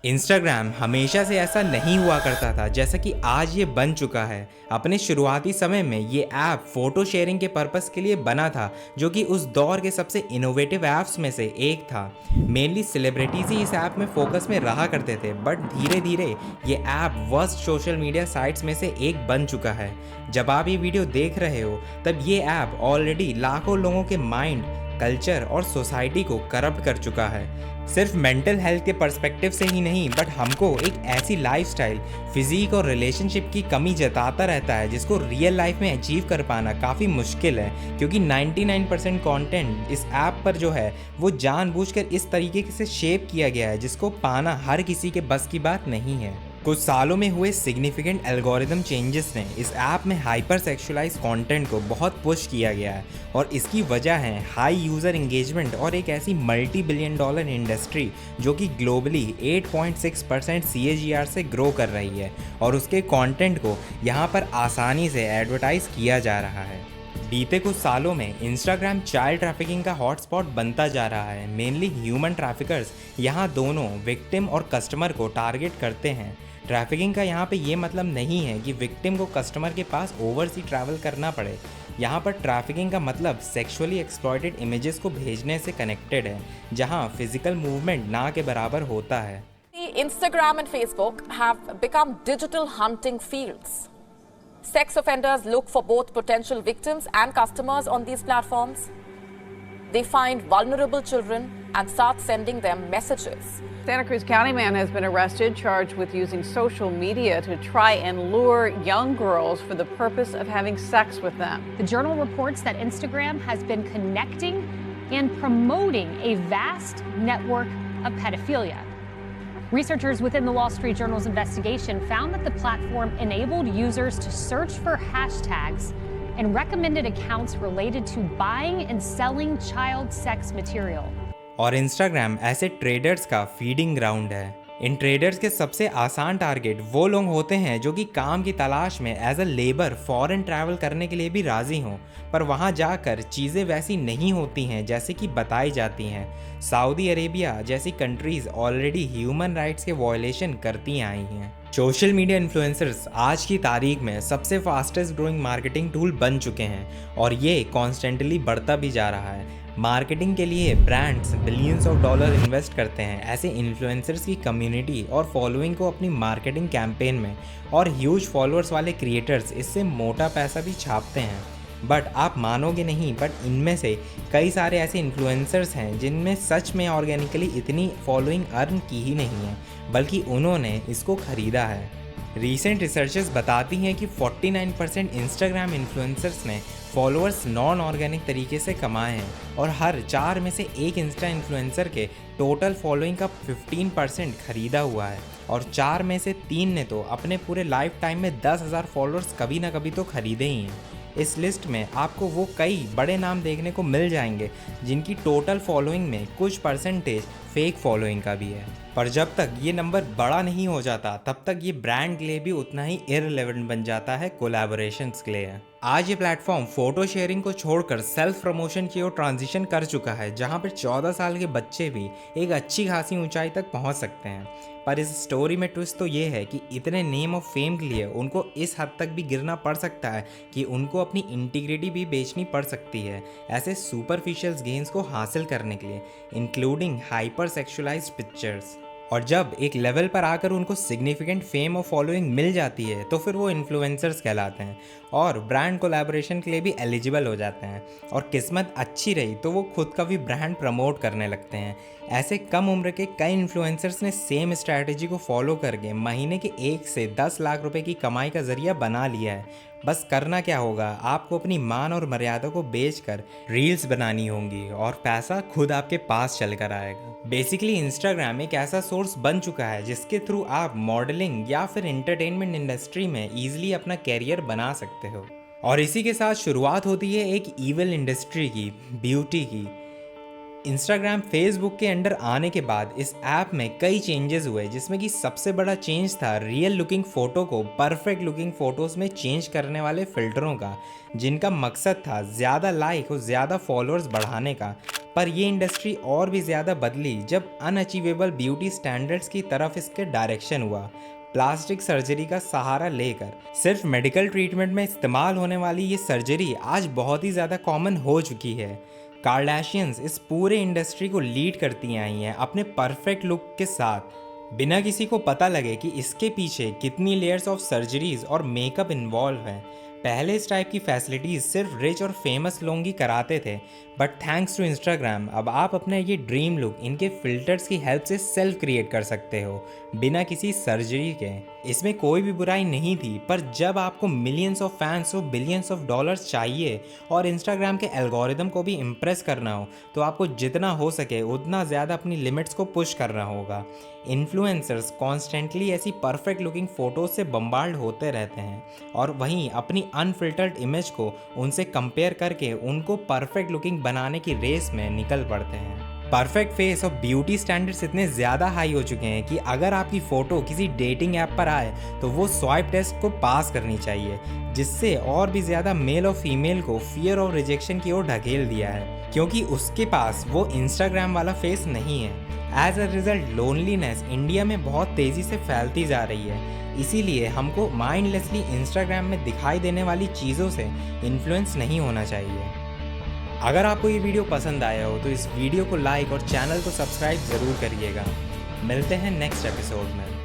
Instagram हमेशा से ऐसा नहीं हुआ करता था जैसा कि आज ये बन चुका है। अपने शुरुआती समय में ये ऐप फ़ोटो शेयरिंग के पर्पस के लिए बना था, जो कि उस दौर के सबसे इनोवेटिव ऐप्स में से एक था। मेनली सेलिब्रिटीज़ ही इस ऐप में फोकस में रहा करते थे, बट धीरे धीरे ये app worst social media sites में से एक बन चुका है। जब आप ये वीडियो देख रहे हो तब ये ऐप ऑलरेडी लाखों लोगों के माइंड, कल्चर और सोसाइटी को करप्ट कर चुका है। सिर्फ मेंटल हेल्थ के पर्सपेक्टिव से ही नहीं, बट हमको एक ऐसी लाइफस्टाइल, फिजिक और रिलेशनशिप की कमी जताता रहता है जिसको रियल लाइफ में अचीव कर पाना काफ़ी मुश्किल है, क्योंकि 99% कंटेंट इस ऐप पर जो है वो जानबूझकर इस तरीके से शेप किया गया है जिसको पाना हर किसी के बस की बात नहीं है। कुछ सालों में हुए सिग्निफिकेंट एल्गोरिदम चेंजेस ने इस ऐप में हाइपर सेक्सुअलाइज कंटेंट को बहुत पुश किया गया है, और इसकी वजह है हाई यूज़र एंगेजमेंट और एक ऐसी मल्टी बिलियन डॉलर इंडस्ट्री जो कि ग्लोबली 8.6% CAGR से ग्रो कर रही है, और उसके कंटेंट को यहाँ पर आसानी से एडवर्टाइज किया जा रहा है। बीते कुछ सालों में इंस्टाग्राम चाइल्ड ट्रैफिकिंग का हॉटस्पॉट बनता जा रहा है। मेनली ह्यूमन ट्रैफिकर्स यहाँ दोनों विक्टिम और कस्टमर को टारगेट करते हैं। ट्रैफिकिंग का यहाँ पे ये मतलब नहीं है कि विक्टिम को कस्टमर के पास ओवरसी ट्रैवल करना पड़े। यहाँ पर ट्रैफिकिंग का मतलब सेक्सुअली एक्सप्लॉइटेड इमेजेस को भेजने से कनेक्टेड है, जहाँ फिजिकल मूवमेंट ना के बराबर होता है। Instagram and Facebook have become digital hunting fields. Sex offenders look for both potential victims and customers on these platforms. They find vulnerable children and start sending them messages. Santa Cruz County man has been arrested, charged with using social media to try and lure young girls for the purpose of having sex with them. The Journal reports that Instagram has been connecting and promoting a vast network of pedophilia. Researchers within the Wall Street Journal's investigation found that the platform enabled users to search for hashtags and recommended accounts related to buying and selling child sex material. और Instagram ऐसे traders का feeding ground है। इन traders के सबसे आसान target वो लोग होते हैं जो कि काम की तलाश में as a labour foreign travel करने के लिए भी राज़ी हों, पर वहाँ जाकर चीज़ें वैसी नहीं होती हैं जैसे कि बताई जाती हैं। सऊदी अरेबिया जैसी कंट्रीज़ ऑलरेडी ह्यूमन राइट्स के वायलेशन करती आई हैं। सोशल मीडिया इन्फ्लुएंसर्स आज की तारीख में सबसे फास्टेस्ट ग्रोइंग मार्केटिंग टूल बन चुके हैं, और ये कॉन्स्टेंटली बढ़ता भी जा रहा है। मार्केटिंग के लिए brands billions of dollar invest करते हैं ऐसे इन्फ्लुएंसर्स की कम्युनिटी और फॉलोइंग को अपनी मार्केटिंग कैंपेन में, और ह्यूज फॉलोअर्स वाले क्रिएटर्स इससे मोटा पैसा भी छापते हैं। बट आप मानोगे नहीं, बट इनमें से कई सारे ऐसे इन्फ्लुएंसर्स हैं जिनमें सच में ऑर्गेनिकली इतनी फॉलोइंग अर्न की ही नहीं है, बल्कि उन्होंने इसको खरीदा है। रीसेंट रिसर्चेस बताती हैं कि 49% इंस्टाग्राम इन्फ्लुएंसर्स ने फॉलोअर्स नॉन ऑर्गेनिक तरीके से कमाए हैं, और हर 4 में से एक इंस्टा इन्फ्लुएंसर के टोटल फॉलोइंग का 15% खरीदा हुआ है, और 4 में से 3 ने तो अपने पूरे लाइफ टाइम में 10,000 फॉलोअर्स कभी ना कभी तो खरीदे ही हैं। इस लिस्ट में आपको वो कई बड़े नाम देखने को मिल जाएंगे जिनकी टोटल फॉलोइंग में कुछ परसेंटेज फेक फॉलोइंग का भी है। पर जब तक ये नंबर बड़ा नहीं हो जाता तब तक ये ब्रांड के लिए भी उतना ही इररिलेवेंट बन जाता है कोलैबोरेशंस के लिए। आज ये प्लेटफॉर्म फोटो शेयरिंग को छोड़कर सेल्फ प्रमोशन की ओर ट्रांजिशन कर चुका है, जहाँ पर 14 साल के बच्चे भी एक अच्छी खासी ऊंचाई तक पहुँच सकते हैं। पर इस स्टोरी में ट्विस्ट तो ये है कि इतने नेम और फेम के लिए उनको इस हद तक भी गिरना पड़ सकता है कि उनको अपनी इंटीग्रिटी भी बेचनी पड़ सकती है ऐसे सुपरफिशियल गेन्स को हासिल करने के लिए, इंक्लूडिंग हाइपर सेक्सुअलाइज्ड पिक्चर्स। और जब एक लेवल पर आकर उनको सिग्निफिकेंट फेम और फॉलोइंग मिल जाती है तो फिर वो इन्फ्लुएंसर्स कहलाते हैं और ब्रांड कोलैबोरेशन के लिए भी एलिजिबल हो जाते हैं, और किस्मत अच्छी रही तो वो खुद का भी ब्रांड प्रमोट करने लगते हैं। ऐसे कम उम्र के कई इन्फ्लुएंसर्स ने सेम स्ट्रैटेजी को फॉलो करके महीने के 1 से 10 लाख रुपए की कमाई का जरिया बना लिया है। बस करना क्या होगा, आपको अपनी मान और मर्यादा को बेचकर रील्स बनानी होंगी और पैसा खुद आपके पास चल कर आएगा। बेसिकली इंस्टाग्राम एक ऐसा सोर्स बन चुका है जिसके थ्रू आप मॉडलिंग या फिर एंटरटेनमेंट इंडस्ट्री में ईजिली अपना कैरियर बना सकते हो। और इसी के साथ शुरुआत होती है एक इविल इंडस्ट्री की, ब्यूटी की। इंस्टाग्राम फेसबुक के अंडर आने के बाद इस ऐप में कई चेंजेस हुए, जिसमें कि सबसे बड़ा चेंज था रियल लुकिंग फ़ोटो को परफेक्ट लुकिंग फ़ोटोज़ में चेंज करने वाले फ़िल्टरों का, जिनका मकसद था ज़्यादा लाइक और ज़्यादा फॉलोअर्स बढ़ाने का। पर ये इंडस्ट्री और भी ज़्यादा बदली जब अनअचीवेबल ब्यूटी स्टैंडर्ड्स की तरफ इसके डायरेक्शन हुआ। प्लास्टिक सर्जरी का सहारा लेकर सिर्फ मेडिकल ट्रीटमेंट में इस्तेमाल होने वाली ये सर्जरी आज बहुत ही ज़्यादा कॉमन हो चुकी है। कार्डाशियंस इस पूरे इंडस्ट्री को लीड करती आई हैं अपने परफेक्ट लुक के साथ, बिना किसी को पता लगे कि इसके पीछे कितनी लेयर्स ऑफ सर्जरीज और मेकअप इन्वॉल्व हैं। पहले इस टाइप की फैसिलिटीज़ सिर्फ रिच और फेमस लोग ही कराते थे, बट थैंक्स टू इंस्टाग्राम अब आप अपना ये ड्रीम लुक इनके फिल्टर्स की हेल्प से सेल्फ क्रिएट कर सकते हो बिना किसी सर्जरी के। इसमें कोई भी बुराई नहीं थी, पर जब आपको मिलियंस ऑफ फैंस और बिलियंस ऑफ डॉलर्स चाहिए और इंस्टाग्राम के एल्गोरिदम को भी इम्प्रेस करना हो, तो आपको जितना हो सके उतना ज़्यादा अपनी लिमिट्स को पुश करना होगा। इन्फ्लुएंसर्स कॉन्स्टेंटली ऐसी परफेक्ट लुकिंग फ़ोटोज़ से बम्बार्ड होते रहते हैं और वहीं अपनी अनफिल्टर्ड इमेज को उनसे कंपेयर करके उनको परफेक्ट लुकिंग बनाने की रेस में निकल पड़ते हैं। परफेक्ट फेस और ब्यूटी स्टैंडर्ड्स इतने ज़्यादा हाई हो चुके हैं कि अगर आपकी फ़ोटो किसी डेटिंग ऐप पर आए तो वो स्वाइप टेस्ट को पास करनी चाहिए, जिससे और भी ज़्यादा मेल और फीमेल को फियर ऑफ रिजेक्शन की ओर ढकेल दिया है, क्योंकि उसके पास वो इंस्टाग्राम वाला फेस नहीं है। As a result loneliness India में बहुत तेज़ी से फैलती जा रही है। इसीलिए हमको माइंडलेसली इंस्टाग्राम में दिखाई देने वाली चीज़ों से इन्फ्लुएंस नहीं होना चाहिए। अगर आपको ये वीडियो पसंद आया हो तो इस वीडियो को लाइक और चैनल को सब्सक्राइब ज़रूर करिएगा। मिलते हैं नेक्स्ट एपिसोड में।